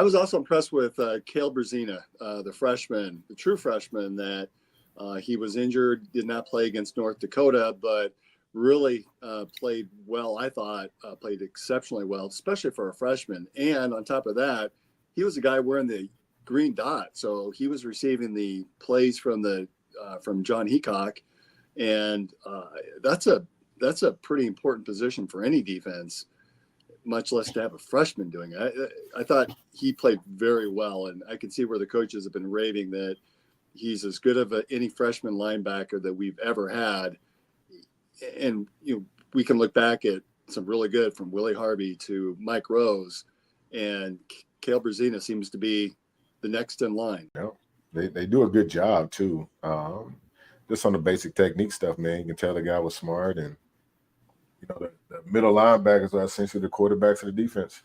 I was also impressed with Cale Berzina, the freshman, the true freshman that he was injured, did not play against North Dakota, but really played well. I thought played exceptionally well, especially for a freshman. And on top of that, he was a guy wearing the green dot, so he was receiving the plays from John Heacock, and that's a pretty important position for any defense, much less to have a freshman doing it. I thought he played very well, and I can see where the coaches have been raving that he's as good of any freshman linebacker that we've ever had. And we can look back at some really good, from Willie Harvey to Mike Rose, and Cale Berzina seems to be the next in line. Yeah, they do a good job too. Just on the basic technique stuff, man, you can tell the guy was smart, and the middle linebackers are essentially the quarterbacks of the defense.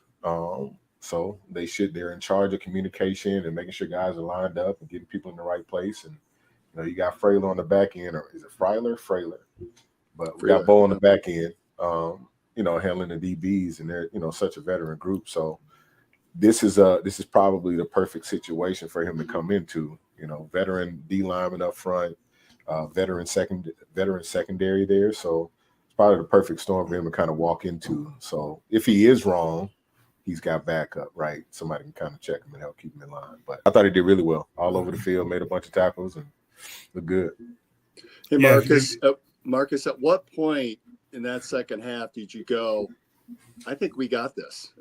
So they're in charge of communication and making sure guys are lined up and getting people in the right place. And you got Frailer on the back end, or is it Frailer? But we got Bo on the back end, handling the DBs, and they're such a veteran group. So this is probably the perfect situation for him to come into. Veteran D lineman up front, veteran secondary there. So it's probably the perfect storm for him to kind of walk into. So if he is wrong, he's got backup, right? Somebody can kind of check him and help keep him in line. But I thought he did really well all over the field, made a bunch of tackles, and looked good. Hey, Marcus, at what point in that second half did you go, I think we got this?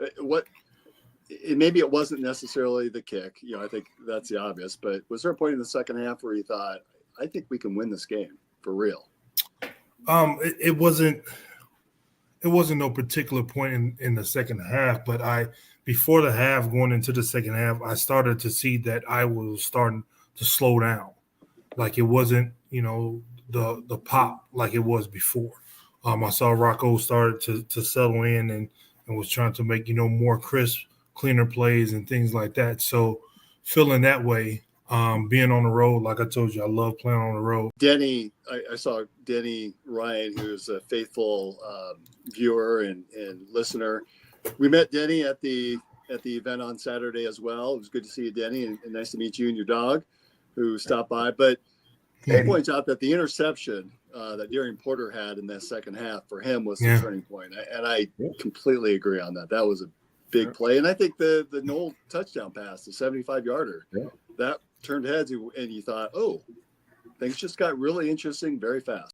Maybe it wasn't necessarily the kick. I think that's the obvious. But was there a point in the second half where you thought, I think we can win this game for real? It wasn't no particular point in the second half, but before the half, going into the second half, I started to see that I was starting to slow down. Like it wasn't, the pop like it was before. I saw Rocco started to settle in and was trying to make, more crisp, cleaner plays and things like that. So feeling that way, being on the road, like I told you, I love playing on the road. Denny, I saw Denny Ryan, who's a faithful viewer and listener. We met Denny at the event on Saturday as well. It was good to see you, Denny, and nice to meet you and your dog who stopped by. But he points out that the interception that Darian Porter had in that second half for him was the turning point. And I completely agree on that. That was a big play. And I think the Knoll touchdown pass, the 75-yarder, that turned heads, and you thought, oh, things just got really interesting very fast.